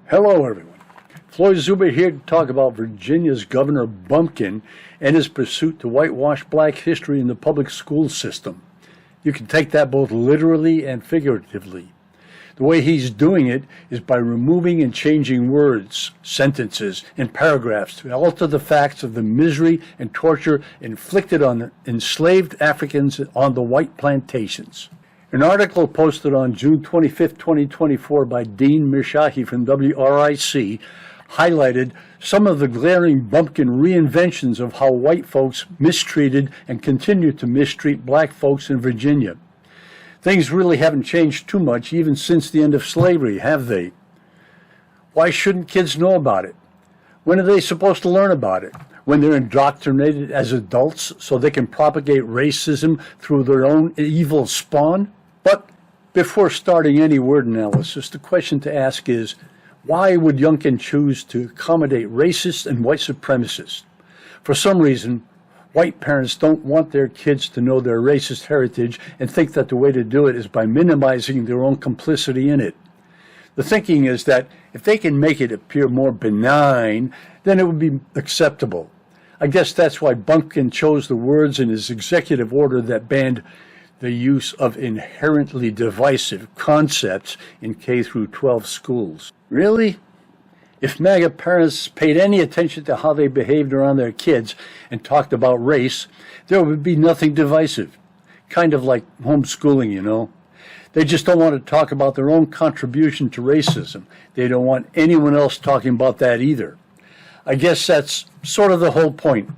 Hello, everyone. Floyd Zuber here to talk about Virginia's Governor Bumpkin and his pursuit to whitewash black history in the public school system. You can take that both literally and figuratively. The way he's doing it is by removing and changing words, sentences, and paragraphs to alter the facts of the misery and torture inflicted on enslaved Africans on the white plantations. An article posted on June 25, 2024 by Dean Mirshahi from WRIC highlighted some of the glaring Bumpkin reinventions of how white folks mistreated and continue to mistreat black folks in Virginia. Things really haven't changed too much even since the end of slavery, have they? Why shouldn't kids know about it? When are they supposed to learn about it? When they're indoctrinated as adults so they can propagate racism through their own evil spawn? But before starting any word analysis, the question to ask is, why would Youngkin choose to accommodate racists and white supremacists? For some reason, white parents don't want their kids to know their racist heritage and think that the way to do it is by minimizing their own complicity in it. The thinking is that if they can make it appear more benign, then it would be acceptable. I guess that's why Bumpkin chose the words in his executive order that banned the use of inherently divisive concepts in K through 12 schools. Really? If MAGA parents paid any attention to how they behaved around their kids and talked about race, there would be nothing divisive. Kind of like homeschooling, you know. They just don't want to talk about their own contribution to racism. They don't want anyone else talking about that either. I guess that's sort of the whole point.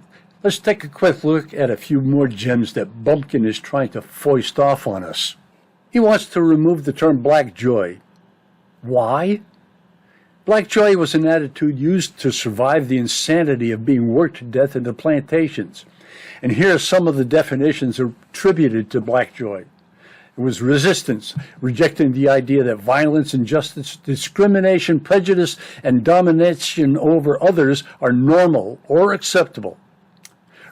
Let's take a quick look at a few more gems that Bumpkin is trying to foist off on us. He wants to remove the term black joy. Why? Black joy was an attitude used to survive the insanity of being worked to death in the plantations. And here are some of the definitions attributed to black joy. It was resistance, rejecting the idea that violence, injustice, discrimination, prejudice, and domination over others are normal or acceptable.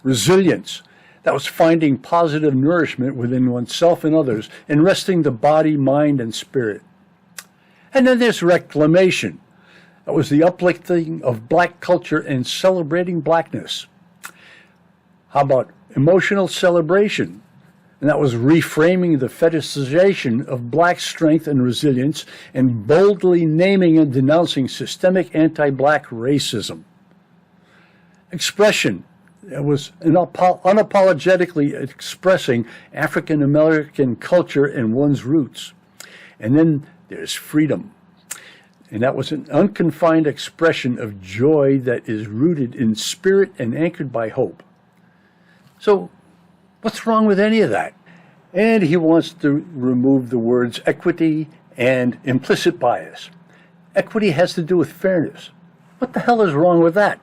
Resilience, that was finding positive nourishment within oneself and others and resting the body, mind, and spirit. And then there's reclamation. That was the uplifting of black culture and celebrating blackness. How about emotional celebration? And that was reframing the fetishization of black strength and resilience and boldly naming and denouncing systemic anti-black racism. Expression. It was unapologetically expressing African American culture and one's roots. And then there's freedom. And that was an unconfined expression of joy that is rooted in spirit and anchored by hope. So, what's wrong with any of that? And he wants to remove the words equity and implicit bias. Equity has to do with fairness. What the hell is wrong with that?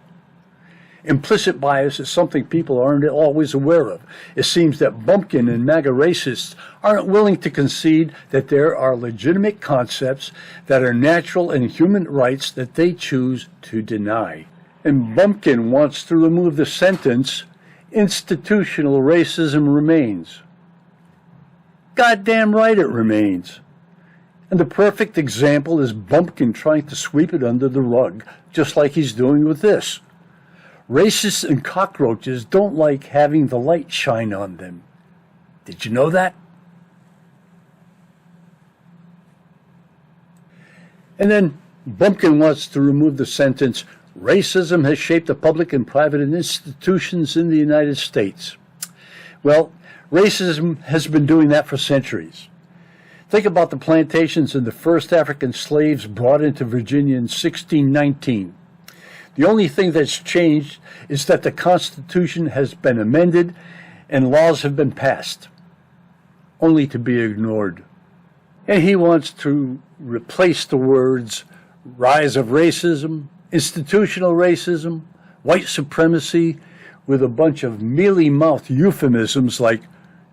Implicit bias is something people aren't always aware of. It seems that Bumpkin and MAGA racists aren't willing to concede that there are legitimate concepts that are natural and human rights that they choose to deny. And Bumpkin wants to remove the sentence, institutional racism remains. Goddamn right it remains. And the perfect example is Bumpkin trying to sweep it under the rug, just like he's doing with this. Racists and cockroaches don't like having the light shine on them. Did you know that? And then Bumpkin wants to remove the sentence, racism has shaped the public and private institutions in the United States. Well, racism has been doing that for centuries. Think about the plantations and the first African slaves brought into Virginia in 1619. The only thing that's changed is that the Constitution has been amended and laws have been passed, only to be ignored. And he wants to replace the words rise of racism, institutional racism, white supremacy with a bunch of mealy-mouthed euphemisms like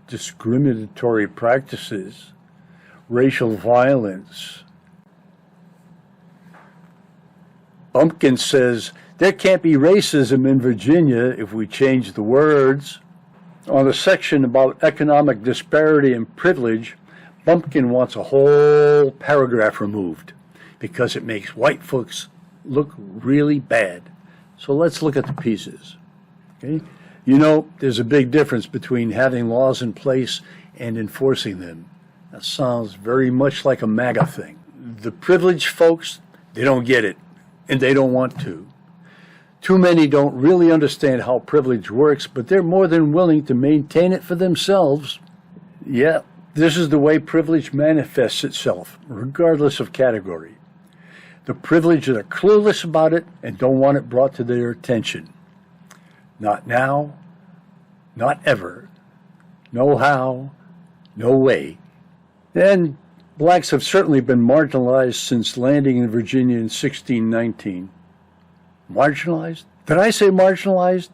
discriminatory practices, racial violence. Bumpkin says there can't be racism in Virginia if we change the words. On a section about economic disparity and privilege, Bumpkin wants a whole paragraph removed. because it makes white folks look really bad. So let's look at the pieces. Okay? You know, there's a big difference between having laws in place and enforcing them. That sounds very much like a MAGA thing. The privileged folks, they don't get it, and they don't want to. Too many don't really understand how privilege works, but they're more than willing to maintain it for themselves. Yeah, this is the way privilege manifests itself, regardless of category. The privileged are clueless about it and don't want it brought to their attention. Not now, not ever. No how, no way. And blacks have certainly been marginalized since landing in Virginia in 1619. Marginalized? Did I say marginalized?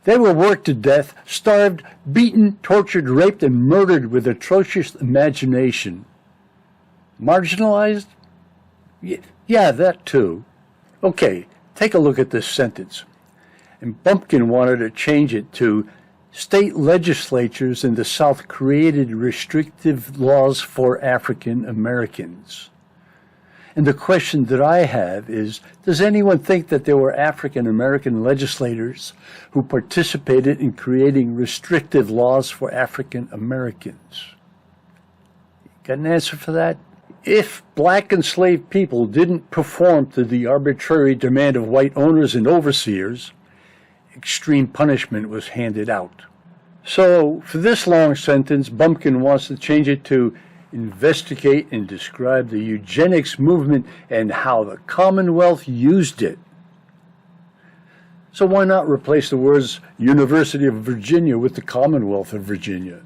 They were worked to death, starved, beaten, tortured, raped, and murdered with atrocious imagination. Marginalized? Yeah, that too. Okay, take a look at this sentence. And Bumpkin wanted to change it to, state legislatures in the South created restrictive laws for African Americans. And the question that I have is, does anyone think that there were African American legislators who participated in creating restrictive laws for African Americans? Got an answer for that? If black enslaved people didn't perform to the arbitrary demand of white owners and overseers, extreme punishment was handed out. So, for this long sentence, Bumpkin wants to change it to investigate and describe the eugenics movement and how the Commonwealth used it. So why not replace the words University of Virginia with the Commonwealth of Virginia?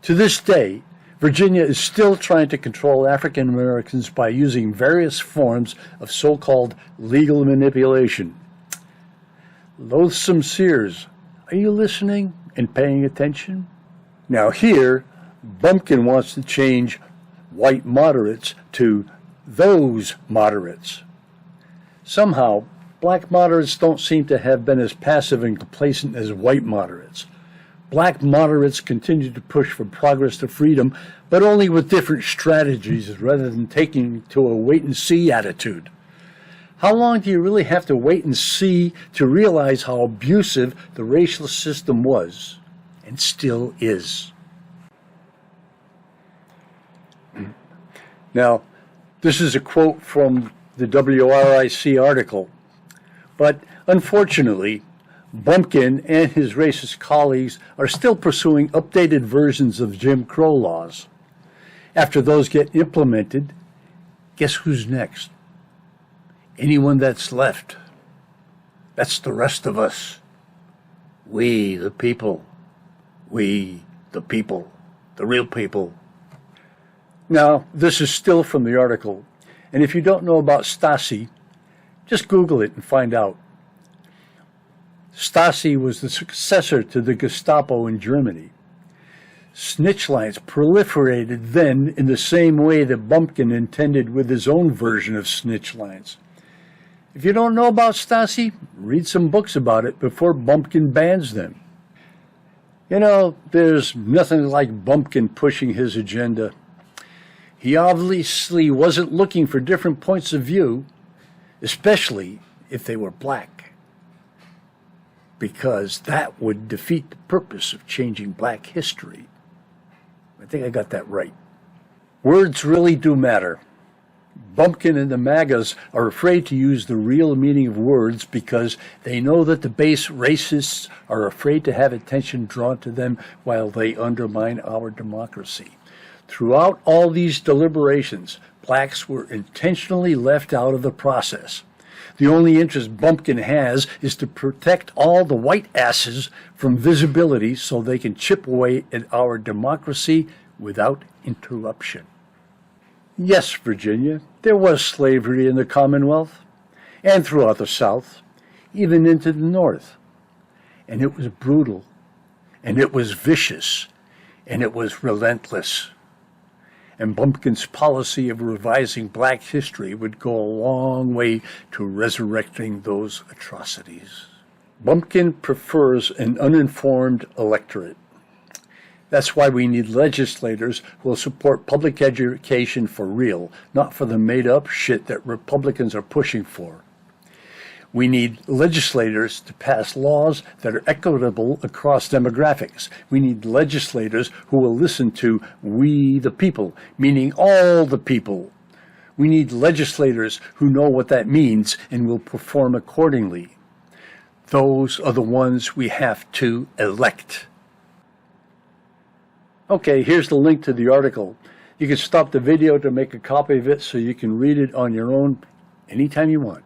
To this day, Virginia is still trying to control African Americans by using various forms of so-called legal manipulation. Loathsome Sears, are you listening and paying attention? Now here, Bumpkin wants to change white moderates to those moderates. Somehow, black moderates don't seem to have been as passive and complacent as white moderates. Black moderates continue to push for progress to freedom, but only with different strategies rather than taking to a wait-and-see attitude. How long do you really have to wait and see to realize how abusive the racial system was, and still is? Now, this is a quote from the WRIC article, but unfortunately, Bumpkin and his racist colleagues are still pursuing updated versions of Jim Crow laws. After those get implemented, guess who's next? Anyone that's left. That's the rest of us. We, the people. We, the people. The real people. Now, this is still from the article, and if you don't know about Stasi, just Google it and find out. Stasi was the successor to the Gestapo in Germany. Snitch lines proliferated then in the same way that Bumpkin intended with his own version of snitch lines. If you don't know about Stasi, read some books about it before Bumpkin bans them. You know, there's nothing like Bumpkin pushing his agenda. He obviously wasn't looking for different points of view, especially if they were black, because that would defeat the purpose of changing black history. I think I got that right. Words really do matter. Bumpkin and the MAGAs are afraid to use the real meaning of words because they know that the base racists are afraid to have attention drawn to them while they undermine our democracy. Throughout all these deliberations, blacks were intentionally left out of the process. The only interest Bumpkin has is to protect all the white asses from visibility so they can chip away at our democracy without interruption. Yes, Virginia, there was slavery in the Commonwealth and throughout the South, even into the North. And it was brutal, and it was vicious, and it was relentless. And Bumpkin's policy of revising black history would go a long way to resurrecting those atrocities. Bumpkin prefers an uninformed electorate. That's why we need legislators who will support public education for real, not for the made-up shit that Republicans are pushing for. We need legislators to pass laws that are equitable across demographics. We need legislators who will listen to we the people, meaning all the people. We need legislators who know what that means and will perform accordingly. Those are the ones we have to elect. Okay, here's the link to the article. You can stop the video to make a copy of it so you can read it on your own anytime you want.